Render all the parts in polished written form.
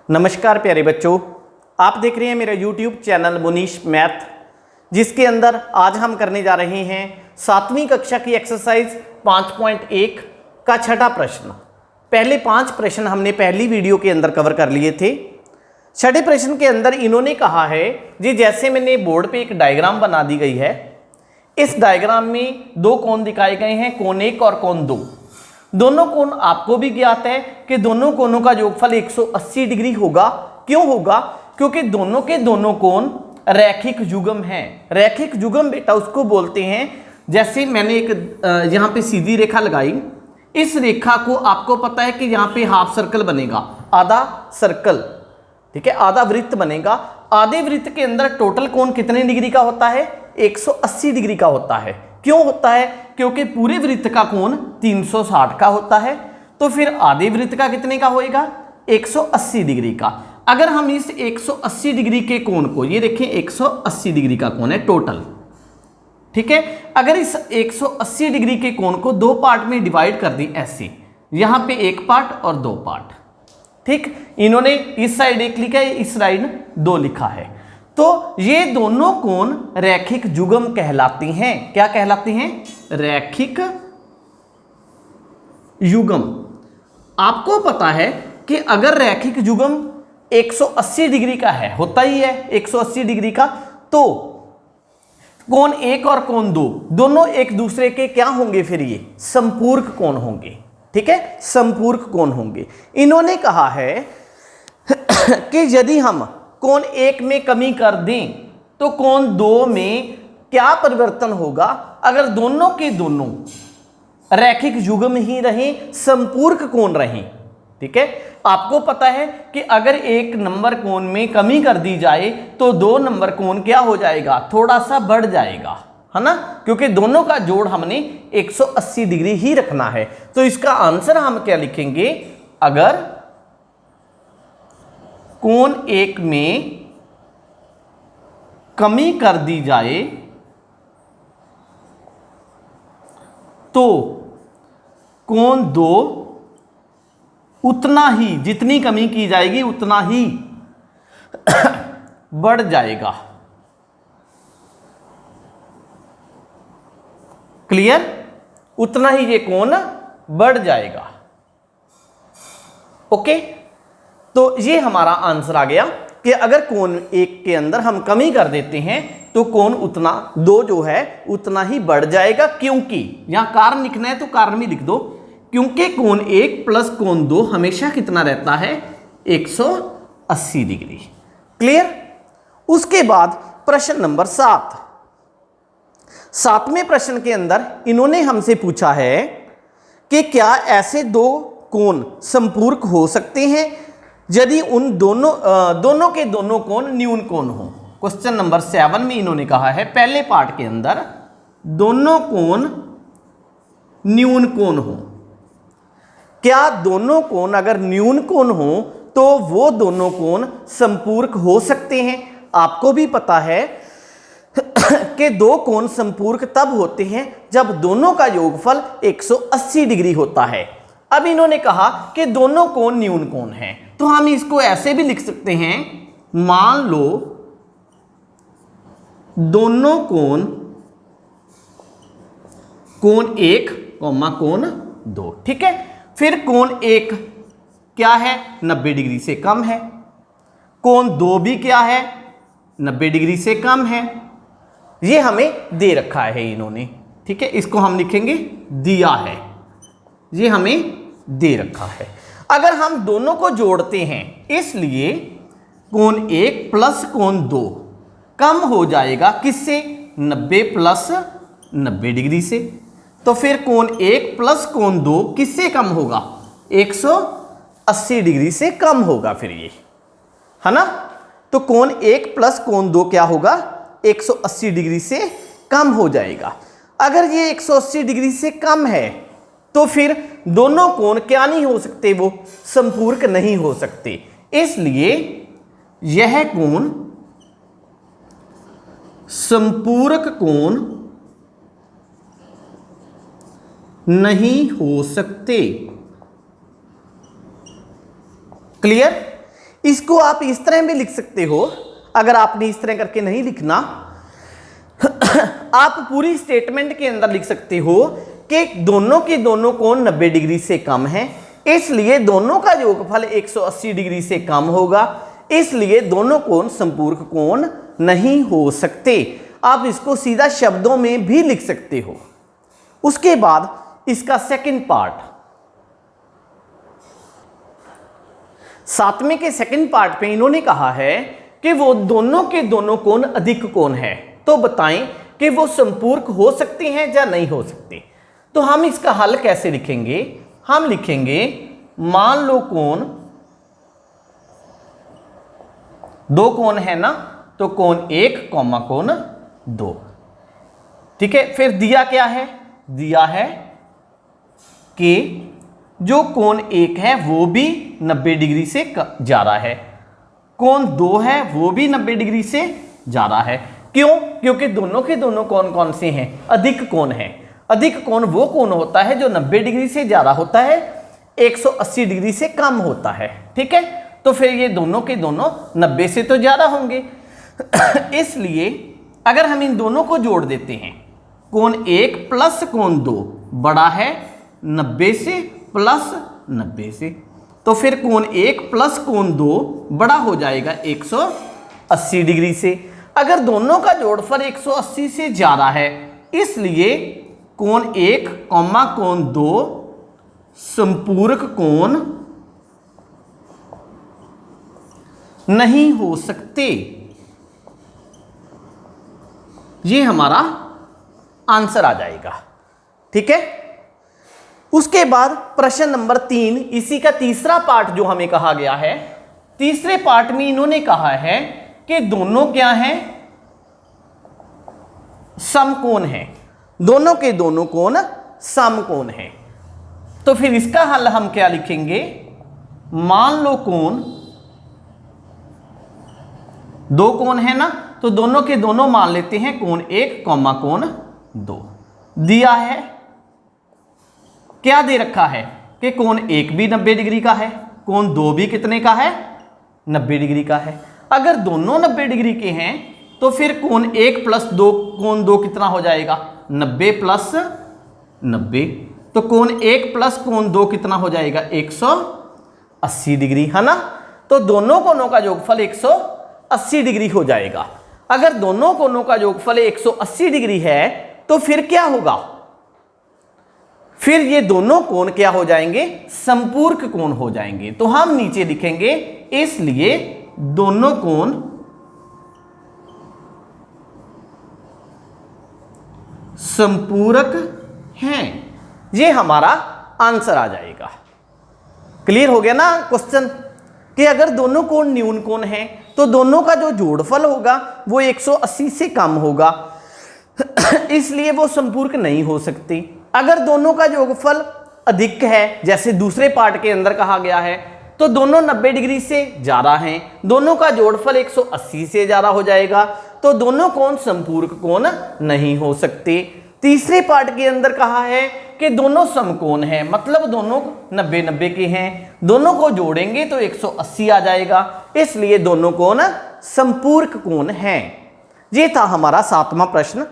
नमस्कार प्यारे बच्चों, आप देख रहे हैं मेरा YouTube चैनल मुनीश मैथ, जिसके अंदर आज हम करने जा रहे हैं 7वीं कक्षा की एक्सरसाइज 5.1 का छठा प्रश्न। पहले 5 प्रश्न हमने पहली वीडियो के अंदर कवर कर लिए थे। छठे प्रश्न के अंदर इन्होंने कहा है जी, जैसे मैंने बोर्ड पे एक डायग्राम बना दी गई है, इस डायग्राम में दो कोण दिखाए गए हैं, कोण 1 और कोण 2। दोनों कोण आपको भी ज्ञात है कि दोनों कोणों का योगफल 180 डिग्री होगा। क्यों होगा? क्योंकि दोनों के दोनों कोण रैखिक युग्म हैं। रैखिक युग्म बेटा उसको बोलते हैं, जैसे मैंने एक यहाँ पे सीधी रेखा लगाई, इस रेखा को आपको पता है कि यहाँ पे हाफ सर्कल बनेगा, आधा सर्कल, ठीक है, आधा वृत्त बनेगा। आधे वृत्त के अंदर टोटल कोण कितने डिग्री का होता है? 180 डिग्री का होता है। क्यों होता है? क्योंकि पूरे वृत्त का कोण 360 का होता है, तो फिर आधे वृत्त का कितने का होएगा? 180 डिग्री का। अगर हम इस 180 डिग्री के कोण को, ये देखें 180 डिग्री का कोण है टोटल, ठीक है। अगर इस 180 डिग्री के कोण को दो पार्ट में डिवाइड कर दी ऐसे, यहां पे एक पार्ट और दो पार्ट, ठीक। इन्होंने इस साइड 1 लिखा है, इस साइड 2 लिखा है, तो ये दोनों कोण रैखिक युग्म कहलाते हैं। क्या कहलाते हैं? रैखिक युग्म। आपको पता है कि अगर रैखिक युग्म 180 डिग्री का है, होता ही है 180 डिग्री का, तो कोण 1 और कोण 2 दोनों एक दूसरे के क्या होंगे? फिर ये संपूरक कोण होंगे, ठीक है, संपूरक कोण होंगे। इन्होंने कहा है कि यदि हम कोण 1 में कमी कर दें तो कोण 2 में क्या परिवर्तन होगा? अगर दोनों के दोनों रैखिक युग्म ही रहें, संपूरक कोण रहें, ठीक है। आपको पता है कि अगर 1 नंबर कोण में कमी कर दी जाए तो 2 नंबर कोण क्या हो जाएगा? थोड़ा सा बढ़ जाएगा, है ना, क्योंकि दोनों का जोड़ हमने 180 डिग्री ही रखना है। तो इसका आंसर हम क्या लिखेंगे? अगर कोण 1 में कमी कर दी जाए तो कोण 2 उतना ही, जितनी कमी की जाएगी उतना ही बढ़ जाएगा। क्लियर? उतना ही ये कोण बढ़ जाएगा। ओके, तो ये हमारा आंसर आ गया कि अगर कोण 1 के अंदर हम कमी कर देते हैं तो कोण उतना 2 जो है उतना ही बढ़ जाएगा। क्योंकि यहां कारण लिखना है तो कारण भी लिख दो, क्योंकि कोण 1 प्लस कोण 2 हमेशा कितना रहता है? 180 डिग्री। क्लियर? उसके बाद प्रश्न नंबर 7। 7वें प्रश्न के अंदर इन्होंने हमसे पूछा है कि क्या ऐसे दो कोण संपूरक हो सकते हैं यदि उन दोनों के दोनों कोण न्यून कोण हो। क्वेश्चन नंबर 7 में इन्होंने कहा है, पहले पार्ट के अंदर दोनों कोण न्यून कोण हो। क्या दोनों कोण अगर न्यून कोण हो तो वो दोनों कोण संपूरक हो सकते हैं? आपको भी पता है कि दो कोण संपूरक तब होते हैं जब दोनों का योगफल 180 डिग्री होता है। अब इन्होंने कहा कि दोनों कोण न्यून कोण हैं, तो हम इसको ऐसे भी लिख सकते हैं, मान लो दोनों कोण, कोण 1 कोण 2, ठीक है। फिर कोण 1 क्या है? 90 डिग्री से कम है। कोण 2 भी क्या है? 90 डिग्री से कम है। ये हमें दे रखा है इन्होंने, ठीक है, इसको हम लिखेंगे दिया है, ये हमें दे रखा है। अगर हम दोनों को जोड़ते हैं, इसलिए कोण 1 प्लस कोण 2 कम हो जाएगा किससे? 90 प्लस 90 डिग्री से। तो फिर कोण 1 प्लस कोण 2 किससे कम होगा? 180 डिग्री से कम होगा फिर ये, है ना। तो कोण 1 प्लस कोण 2 क्या होगा? 180 डिग्री से कम हो जाएगा। अगर ये 180 डिग्री से कम है तो फिर दोनों कोण क्या नहीं हो सकते? वो संपूरक नहीं हो सकते। इसलिए यह कोण संपूरक कोण नहीं हो सकते। क्लियर? इसको आप इस तरह भी लिख सकते हो, अगर आपने इस तरह करके नहीं लिखना आप पूरी स्टेटमेंट के अंदर लिख सकते हो कि दोनों के दोनों कोण 90 डिग्री से कम है, इसलिए दोनों का योगफल 180 डिग्री से कम होगा, इसलिए दोनों कोण संपूरक कोण नहीं हो सकते। आप इसको सीधा शब्दों में भी लिख सकते हो। उसके बाद इसका सेकंड पार्ट, सातवें के सेकंड पार्ट पे इन्होंने कहा है कि वो दोनों के दोनों कोण अधिक कोण है, तो बताएं कि वो संपूरक हो सकते हैं या नहीं हो सकते। तो हम इसका हल कैसे लिखेंगे? हम लिखेंगे मान लो कोण, दो कोण है ना, तो कोण 1 कॉमा कोण 2, ठीक है। फिर दिया क्या है? दिया है कि जो कोण 1 है वो भी 90 डिग्री से जा रहा है, कोण 2 है वो भी 90 डिग्री से जा रहा है। क्यों? क्योंकि दोनों के दोनों कोण कौन से हैं? अधिक कोण है। अधिक कोण वो कोण होता है जो 90 डिग्री से ज्यादा होता है, 180 डिग्री से कम होता है, ठीक है। तो फिर ये दोनों के दोनों 90 से तो ज्यादा होंगे इसलिए अगर हम इन दोनों को जोड़ देते हैं, कोण 1 प्लस कोण 2 बड़ा है 90 से प्लस 90 से, तो फिर कोण 1 प्लस कोण 2 बड़ा हो जाएगा 180 डिग्री से। अगर दोनों का जोड़फल 180 से ज्यादा है, इसलिए कोण 1 कॉमा कोण 2 संपूरक कोण नहीं हो सकते। ये हमारा आंसर आ जाएगा, ठीक है। उसके बाद प्रश्न नंबर 3, इसी का तीसरा पार्ट जो हमें कहा गया है, तीसरे पार्ट में इन्होंने कहा है कि दोनों क्या हैं? समकोण हैं, दोनों के दोनों कोण समकोण हैं। तो फिर इसका हल हम क्या लिखेंगे? मान लो कोण, दो कोण है ना, तो दोनों के दोनों मान लेते हैं कोण 1 कॉमा कोण 2। दिया है, क्या दे रखा है कि कोण 1 भी 90 डिग्री का है, कोण 2 भी कितने का है? 90 डिग्री का है। अगर दोनों 90 डिग्री के हैं तो फिर कोण 1 प्लस 2 कोण 2 कितना हो जाएगा? 90 प्लस 90, तो कोण 1 प्लस कोण 2 कितना हो जाएगा? 180 डिग्री, है ना। तो दोनों कोणों का योगफल 180 डिग्री हो जाएगा। अगर दोनों कोणों का योगफल 180 डिग्री है तो फिर क्या होगा? फिर ये दोनों कोण क्या हो जाएंगे? संपूरक कोण हो जाएंगे। तो हम नीचे लिखेंगे इसलिए दोनों कोण संपूरक हैं। ये हमारा आंसर आ जाएगा। क्लियर हो गया ना क्वेश्चन कि अगर दोनों कोण न्यून कोण हैं तो दोनों का जो जोड़फल होगा वो 180 से कम होगा इसलिए वो संपूरक नहीं हो सकती। अगर दोनों का योगफल अधिक है, जैसे दूसरे पार्ट के अंदर कहा गया है, तो दोनों 90 डिग्री से ज्यादा हैं, दोनों का जोड़फल 180 से ज्यादा हो जाएगा, तो दोनों कोण संपूरक कोण नहीं हो सकते। तीसरे पार्ट के अंदर कहा है कि दोनों समकोण हैं, मतलब दोनों 90-90 के हैं, दोनों को जोड़ेंगे तो 180 आ जाएगा, इसलिए दोनों कोण संपूरक कोण हैं। ये था हमारा 7वां प्रश्न।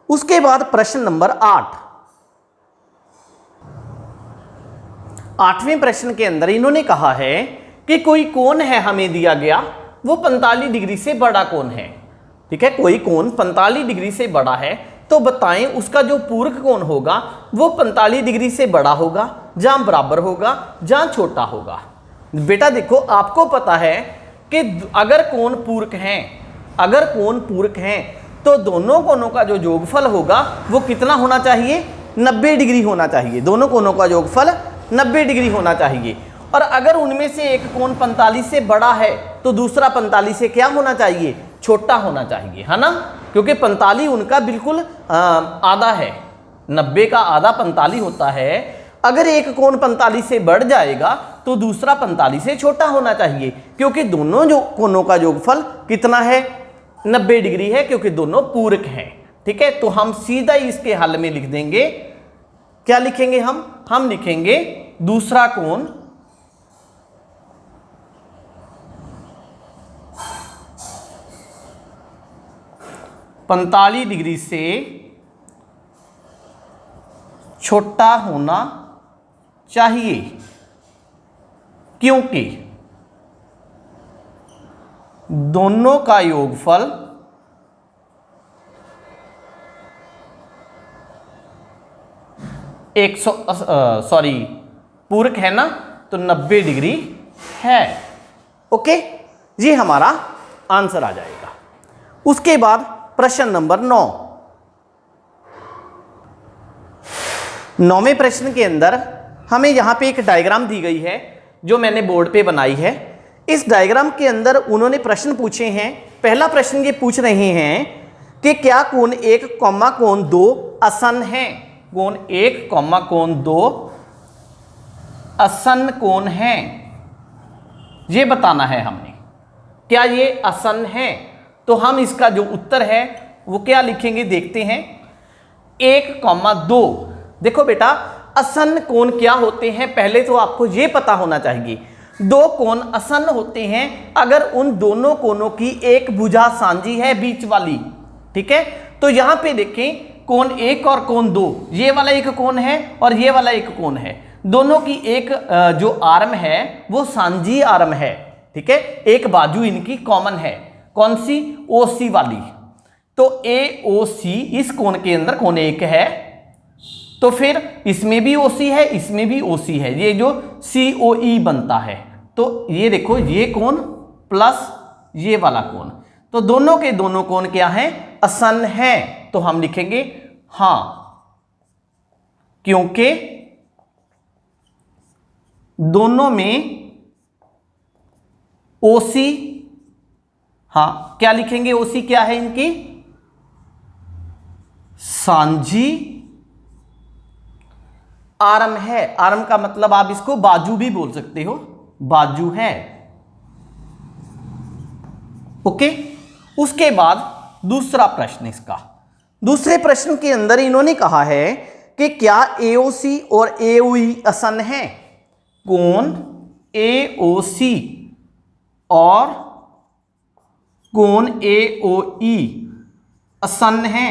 उसके बाद प्रश्न नंबर 8। 8वें प्रश्न के अंदर इन्होंने कहा है कि कोई कोण है हमें दिया गया, वो 45 डिग्री से बड़ा कोण है, ठीक है। कोई कोण 45 डिग्री से बड़ा है, तो बताएं उसका जो पूरक कोण होगा वो 45 डिग्री से बड़ा होगा, जहां बराबर होगा, जहां छोटा होगा। बेटा देखो, आपको पता है कि अगर कोण पूरक हैं, अगर कोण पूरक हैं तो दोनों कोणों का जो योगफल होगा वो कितना होना चाहिए? 90 डिग्री होना चाहिए। दोनों कोणों का योगफल 90 डिग्री होना चाहिए। और अगर उनमें से एक कोण 45 से बड़ा है तो दूसरा 45 से क्या होना चाहिए? छोटा होना चाहिए, है ना, क्योंकि 45 उनका बिल्कुल आधा है, 90 का आधा 45 होता है। अगर एक कोण 45 से बढ़ जाएगा तो दूसरा 45 से छोटा होना चाहिए, क्योंकि दोनों जो कोणों का योगफल कितना है? 90 डिग्री है, क्योंकि दोनों पूरक हैं, ठीक है। तो हम सीधा इसके हल में लिख देंगे, क्या लिखेंगे हम लिखेंगे दूसरा कोण 45 डिग्री से छोटा होना चाहिए, क्योंकि दोनों का योगफल पूरक है ना, तो 90 डिग्री है। ओके, ये हमारा आंसर आ जाएगा। उसके बाद प्रश्न नंबर 9। 9वें प्रश्न के अंदर हमें यहां पे एक डायग्राम दी गई है जो मैंने बोर्ड पे बनाई है। इस डायग्राम के अंदर उन्होंने प्रश्न पूछे हैं। पहला प्रश्न ये पूछ रहे हैं कि क्या कोण 1, कोण 2 आसन है। कोण 1, कोण 2 आसन कोण है, ये बताना है हमने। क्या ये आसन है? तो हम इसका जो उत्तर है वो क्या लिखेंगे, देखते हैं। 1, 2। देखो बेटा, आसन कोण क्या होते हैं, पहले तो आपको ये पता होना चाहिए। दो कोण आसन होते हैं अगर उन दोनों कोणों की एक भुजा सांझी है, बीच वाली। ठीक है, तो यहां पे देखें, कोण 1 और कोण 2, ये वाला एक कोण है और ये वाला एक कोण है। दोनों की एक जो आर्म है वो सांझी आर्म है। ठीक है, एक बाजू इनकी कॉमन है। कौन सी? OC वाली। तो AOC इस कोण के अंदर कोण 1 है, तो फिर इसमें भी OC है, इसमें भी OC है। ये जो COE बनता है, तो ये देखो, ये कोण प्लस ये वाला कोण, तो दोनों के दोनों कोण क्या हैं? आसन है। तो हम लिखेंगे हां, क्योंकि दोनों में OC, हां क्या लिखेंगे? OC क्या है इनकी? सांझी आर्म है। आर्म का मतलब आप इसको बाजू भी बोल सकते हो, बाजू है। ओके, उसके बाद दूसरा प्रश्न इसका। दूसरे प्रश्न के अंदर इन्होंने कहा है कि क्या AOC और AOE आसन है। कोण AOC और कोण AOE आसन है,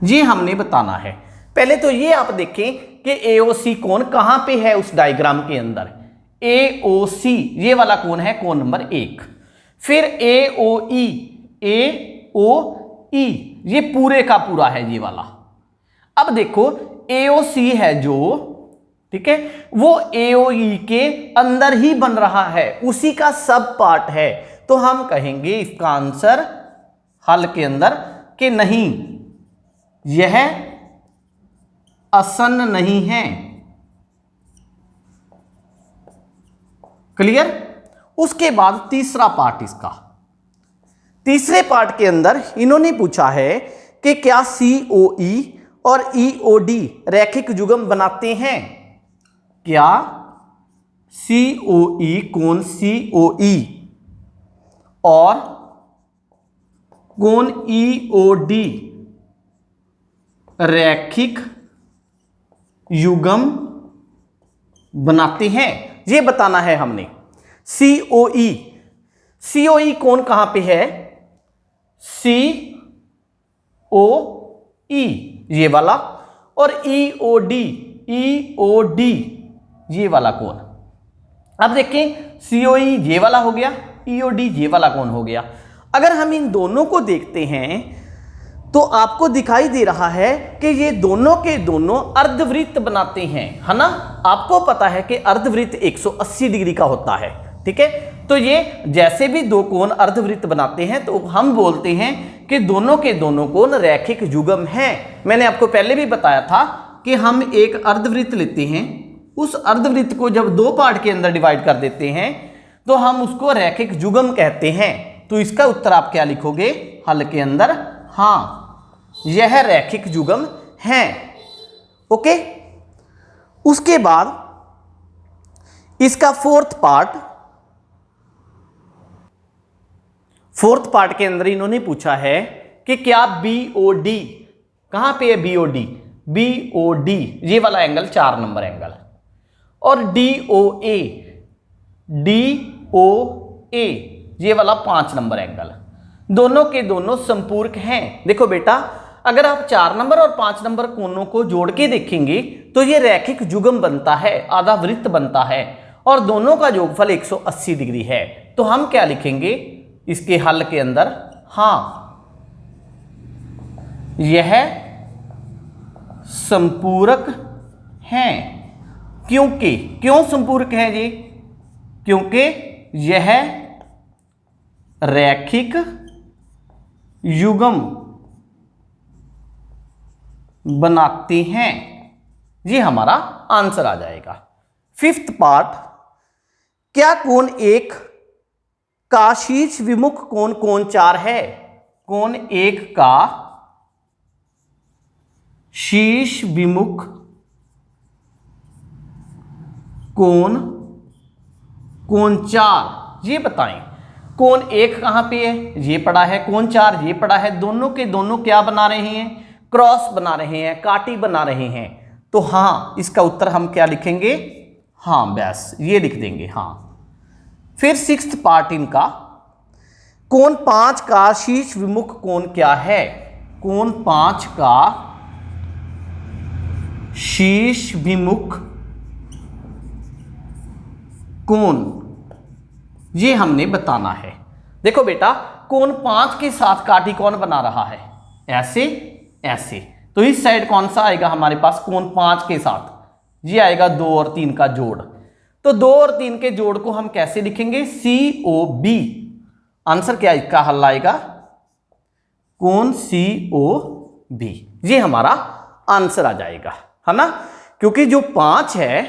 ये हमने बताना है। पहले तो ये आप देखें कि AOC कोण कहां पे है उस डायग्राम के अंदर। AOC ये वाला कोण है, कोण नंबर 1। फिर AOE, AOE ये पूरे का पूरा है, ये वाला। अब देखो, AOC है जो, ठीक है, वो AOE के अंदर ही बन रहा है, उसी का सब पार्ट है। तो हम कहेंगे इसका आंसर हल के अंदर कि नहीं, यह आसन नहीं है। क्लियर? उसके बाद तीसरा पार्ट इसका। तीसरे पार्ट के अंदर इन्होंने पूछा है कि क्या COE और EOD रैखिक युग्म बनाते हैं। क्या COE, कोण COE और कोण EOD रैखिक युग्म बनाते हैं, ये बताना है हमने। COE कोण कहां पे है? COE ये वाला, और EOD ये वाला कोण। अब देखें, COE ये वाला हो गया, EOD ये वाला कोण हो गया। अगर हम इन दोनों को देखते हैं तो आपको दिखाई दे रहा है कि ये दोनों के दोनों अर्धवृत्त बनाते हैं, है ना। आपको पता है कि अर्धवृत्त 180 डिग्री का होता है। ठीक है, तो ये जैसे भी दो कोण अर्धवृत्त बनाते हैं तो हम बोलते हैं कि दोनों के दोनों कोण रैखिक युग्म हैं। मैंने आपको पहले भी बताया था कि हम एक अर्धवृत्त लेते हैं, उस अर्धवृत्त को जब दो पार्ट के अंदर डिवाइड कर देते हैं तो हम उसको रैखिक युग्म कहते हैं। तो इसका उत्तर आप क्या लिखोगे हल के अंदर? हाँ, यह रैखिक युग्म है। ओके, उसके बाद इसका फोर्थ पार्ट के अंदर इन्होंने पूछा है कि क्या BOD, कहां पे है BOD ये वाला एंगल 4 नंबर एंगल, और DOA ये वाला 5 नंबर एंगल। दोनों के दोनों संपूरक हैं। देखो बेटा, अगर आप 4 नंबर और 5 नंबर कोनों को जोड़ के देखेंगे तो ये रैखिक युग्म बनता है, आधा वृत्त बनता है और दोनों का योगफल 180 डिग्री है। तो हम क्या लिखेंगे इसके हल के अंदर? हाँ, यह संपूरक हैं। क्यों संपूरक हैं जी? क्योंकि यह रैखिक युग्म बनाते हैं। ये हमारा आंसर आ जाएगा। 5th पार्ट, क्या कोण 1 का शीर्ष विमुख कोण कोण 4 है? कोण 1 का शीर्ष विमुख कोण कोण 4, ये बताएं। कोण 1 कहां पे है? ये पड़ा है। कोण 4 ये पड़ा है। दोनों के दोनों क्या बना रहे हैं? क्रॉस बना रहे हैं, काटी बना रहे हैं। तो हाँ, इसका उत्तर हम क्या लिखेंगे? हाँ, बस ये लिख देंगे। हाँ। फिर 6th पार्ट इनका, कोण 5 का शीर्ष विमुख कोण क्या है? कोण 5 का शीर्ष विमुख कोण, ये हमने बताना है। देखो बेटा, कोण 5 के साथ काटी कौन बना रहा है? ऐसे ऐसे। तो इस साइड कौन सा आएगा हमारे पास? कोण 5 के साथ ये आएगा 2 और 3 का जोड़। तो 2 और 3 के जोड़ को हम कैसे लिखेंगे? COB। आंसर क्या इसका हल आएगा? कोण COB। ये हमारा आंसर आ जाएगा, है ना? क्योंकि जो 5 है,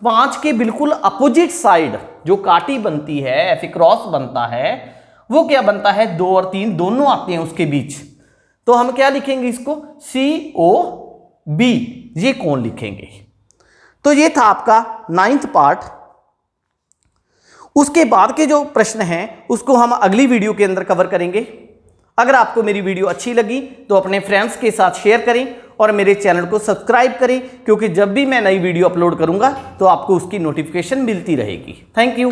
5 के बिल्कुल अपोजिट साइड जो काटी बनती है, ऐसे क्रॉस बनता है, वो क्या बनता है? 2 और 3 दोनों आते हैं उसके बीच। तो हम क्या लिखेंगे इसको? COB, ये कोण लिखेंगे। तो ये था आपका 9th पार्ट। उसके बाद के जो प्रश्न हैं उसको हम अगली वीडियो के अंदर कवर करेंगे। अगर आपको मेरी वीडियो अच्छी लगी तो अपने फ्रेंड्स के साथ शेयर करें और मेरे चैनल को सब्सक्राइब करें, क्योंकि जब भी मैं नई वीडियो अपलोड करूंगा तो आपको उसकी नोटिफिकेशन मिलती रहेगी। Thank you.